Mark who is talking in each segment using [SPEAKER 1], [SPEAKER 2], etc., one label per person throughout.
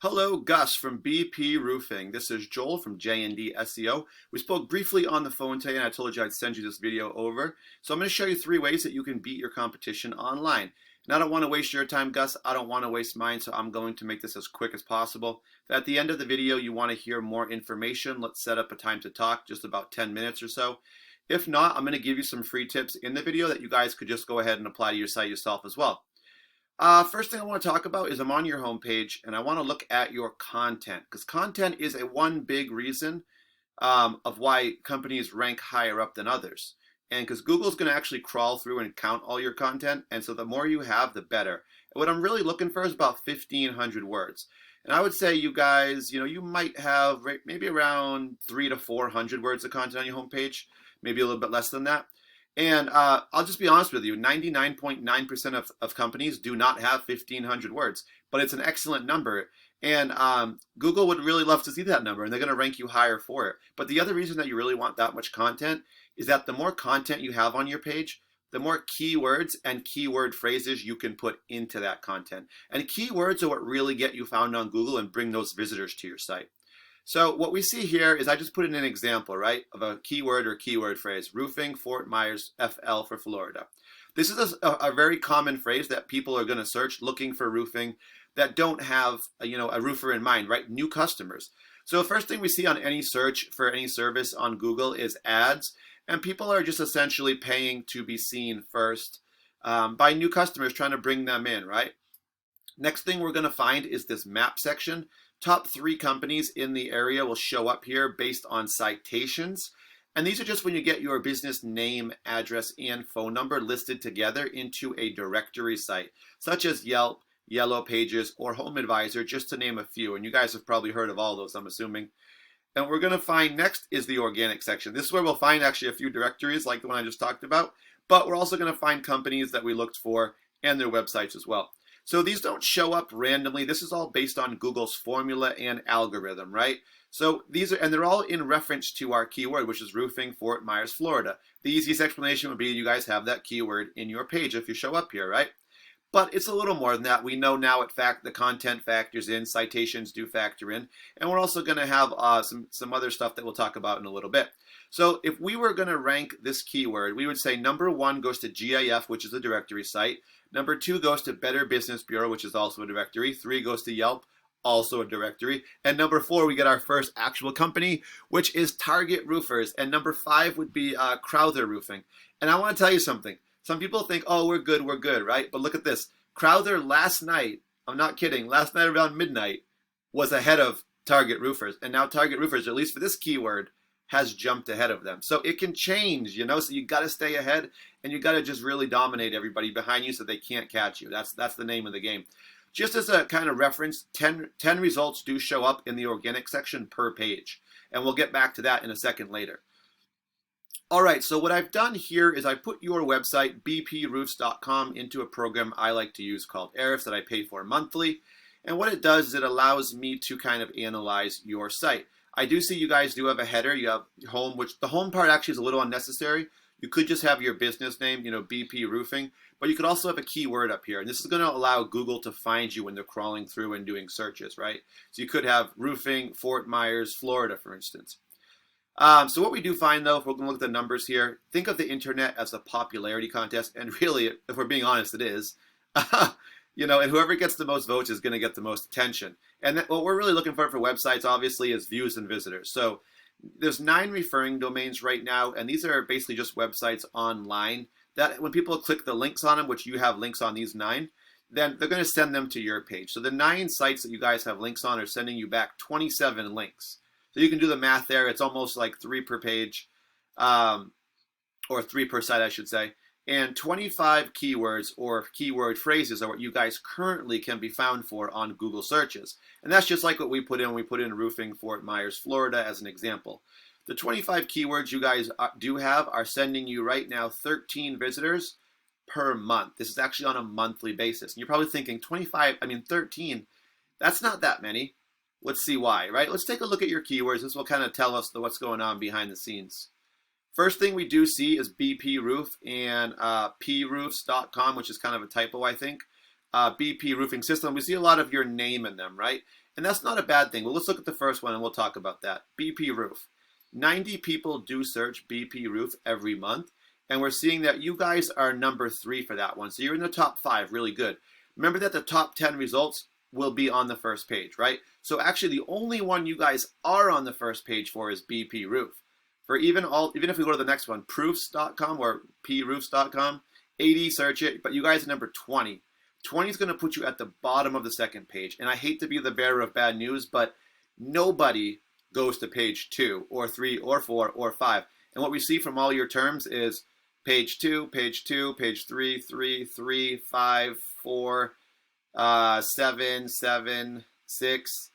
[SPEAKER 1] Hello, Gus from BP Roofing. This is Joel from JND SEO. We spoke briefly on the phone today and I told you I'd send you this video over. So I'm going to show you 3 ways that you can beat your competition online. And I don't want to waste your time, Gus. I don't want to waste mine, so I'm going to make this as quick as possible. If at the end of the video you want to hear more information, let's set up a time to talk, just about 10 minutes or so. If not, I'm going to give you some free tips in the video that you guys could just go ahead and apply to your site yourself as well. First thing I want to talk about is I'm on your homepage and I want to look at your content, because content is one big reason of why companies rank higher up than others. And because Google's going to actually crawl through and count all your content, and so the more you have, the better. And what I'm really looking for is about 1,500 words. And I would say you guys, you might have maybe around 300 to 400 words of content on your homepage, maybe a little bit less than that. And I'll just be honest with you, 99.9% of companies do not have 1,500 words, but it's an excellent number. And Google would really love to see that number, and they're going to rank you higher for it. But the other reason that you really want that much content is that the more content you have on your page, the more keywords and keyword phrases you can put into that content. And keywords are what really get you found on Google and bring those visitors to your site. So what we see here is I just put in an example, right, of a keyword or keyword phrase: roofing, Fort Myers, FL for Florida. This is a very common phrase that people are going to search looking for roofing that don't have a roofer in mind, right? New customers. So first thing we see on any search for any service on Google is ads, and people are just essentially paying to be seen first by new customers, trying to bring them in, right? Next thing we're going to find is this map section. Top 3 companies in the area will show up here based on citations. And these are just when you get your business name, address, and phone number listed together into a directory site, such as Yelp, Yellow Pages, or Home Advisor, just to name a few. And you guys have probably heard of all those, I'm assuming. And we're going to find next is the organic section. This is where we'll find actually a few directories like the one I just talked about. But we're also going to find companies that we looked for and their websites as well. So these don't show up randomly. This is all based on Google's formula and algorithm, right? So they're all in reference to our keyword, which is roofing, Fort Myers, Florida. The easiest explanation would be you guys have that keyword in your page if you show up here, right? But it's a little more than that. We know now the content factors in, citations do factor in, and we're also going to have some other stuff that we'll talk about in a little bit. So if we were going to rank this keyword, we would say number 1 goes to GIF, which is a directory site. Number 2 goes to Better Business Bureau, which is also a directory. 3 goes to Yelp, also a directory. And number 4, we get our first actual company, which is Target Roofers. And number 5 would be Crowther Roofing. And I want to tell you something. Some people think, oh, we're good, right? But look at this. Crowther last night, I'm not kidding, last night around midnight, was ahead of Target Roofers. And now Target Roofers, at least for this keyword, has jumped ahead of them. So it can change, so you got to stay ahead and you got to just really dominate everybody behind you so they can't catch you. That's the name of the game. Just as a kind of reference, 10 results do show up in the organic section per page. And we'll get back to that in a second later. All right, so what I've done here is I put your website, bproofs.com, into a program I like to use called Ahrefs that I pay for monthly. And what it does is it allows me to kind of analyze your site. I do see you guys do have a header. You have home, which the home part actually is a little unnecessary. You could just have your business name, BP Roofing, but you could also have a keyword up here. And this is going to allow Google to find you when they're crawling through and doing searches, right? So you could have roofing, Fort Myers, Florida, for instance. So what we do find, though, if we're going to look at the numbers here, think of the internet as a popularity contest. And really, if we're being honest, it is. And whoever gets the most votes is going to get the most attention. And what we're really looking for websites, obviously, is views and visitors. So there's 9 referring domains right now, and these are basically just websites online that when people click the links on them, which you have links on these 9, then they're going to send them to your page. So the 9 sites that you guys have links on are sending you back 27 links. So you can do the math there. It's almost like 3 per page, or 3 per site, I should say. And 25 keywords or keyword phrases are what you guys currently can be found for on Google searches. And that's just like what we put in when we put in roofing, Fort Myers, Florida as an example. The 25 keywords you guys do have are sending you right now 13 visitors per month. This is actually on a monthly basis. And you're probably thinking 13, that's not that many. Let's see why, right? Let's take a look at your keywords. This will kind of tell us what's going on behind the scenes. First thing we do see is BP Roof and proofs.com, which is kind of a typo, I think. BP roofing system, we see a lot of your name in them, right? And that's not a bad thing. Well, let's look at the first one and we'll talk about that. BP roof. 90 people do search BP roof every month. And we're seeing that you guys are number 3 for that one. So you're in the top 5, really good. Remember that the top 10 results will be on the first page, right? So actually the only one you guys are on the first page for is BP roof. For even if we go to the next one, proofs.com or proofs.com, 80 search it, but you guys are number 20. 20 is going to put you at the bottom of the second page. And I hate to be the bearer of bad news, but nobody goes to page 2 or 3 or 4 or 5. And what we see from all your terms is page 2, page 2, page 3, 3, 3, 5, 4, 7, 7, 6,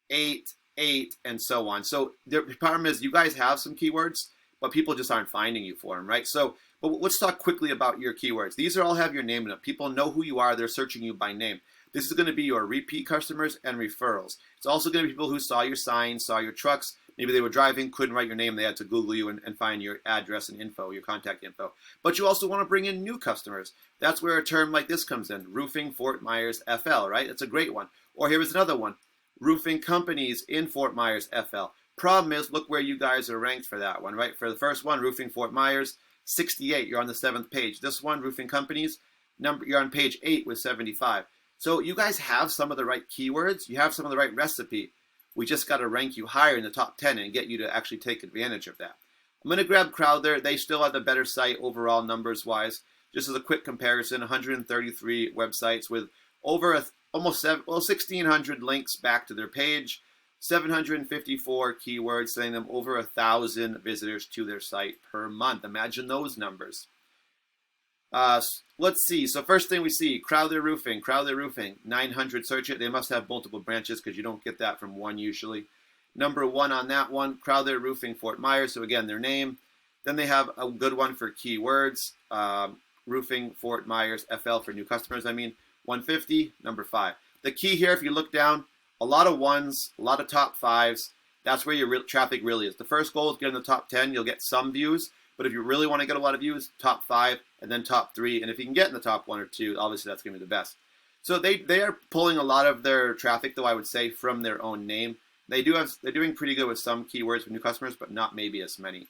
[SPEAKER 1] 8, 8, and so on. So the problem is you guys have some keywords, but people just aren't finding you for them, right? So, but let's talk quickly about your keywords. These all have your name in them. People know who you are. They're searching you by name. This is going to be your repeat customers and referrals. It's also going to be people who saw your sign, saw your trucks. Maybe they were driving, couldn't write your name. They had to Google you and find your address and info, your contact info. But you also want to bring in new customers. That's where a term like this comes in, roofing Fort Myers FL, right? It's a great one. Or here's another one, roofing companies in Fort Myers FL. Problem is, look where you guys are ranked for that one, right? For the first one, roofing Fort Myers, 68. You're on the 7th page. This one, roofing companies, you're on page 8 with 75. So you guys have some of the right keywords. You have some of the right recipe. We just got to rank you higher in the top 10 and get you to actually take advantage of that. I'm going to grab Crowther. They still have the better site overall numbers-wise. Just as a quick comparison, 133 websites with over almost 1,600 links back to their page, 754 keywords, sending them over 1,000 visitors to their site per month. Imagine those numbers. Let's see. So first thing we see, Crowther Roofing, 900 search it. They must have multiple branches because you don't get that from one usually. Number 1 on that one, Crowther Roofing Fort Myers. So again, their name. Then they have a good one for keywords, Roofing Fort Myers FL for new customers. 150, number 5. The key here, if you look down, a lot of 1s, a lot of top 5s. That's where your traffic really is. The first goal is get in the top 10. You'll get some views. But if you really want to get a lot of views, top 5 and then top 3. And if you can get in the top 1 or 2, obviously that's going to be the best. So they are pulling a lot of their traffic, though, I would say, from their own name. They're doing pretty good with some keywords for new customers, but not maybe as many.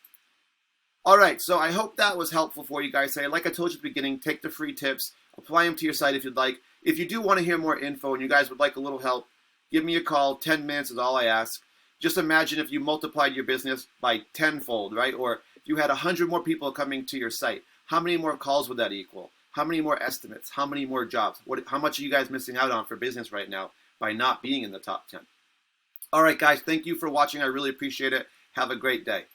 [SPEAKER 1] All right, so I hope that was helpful for you guys today. Like I told you at the beginning, take the free tips, apply them to your site if you'd like. If you do want to hear more info and you guys would like a little help, give me a call. 10 minutes is all I ask. Just imagine if you multiplied your business by tenfold, right? Or if you had 100 more people coming to your site, how many more calls would that equal? How many more estimates? How many more jobs? How much are you guys missing out on for business right now by not being in the top 10? All right, guys, thank you for watching. I really appreciate it. Have a great day.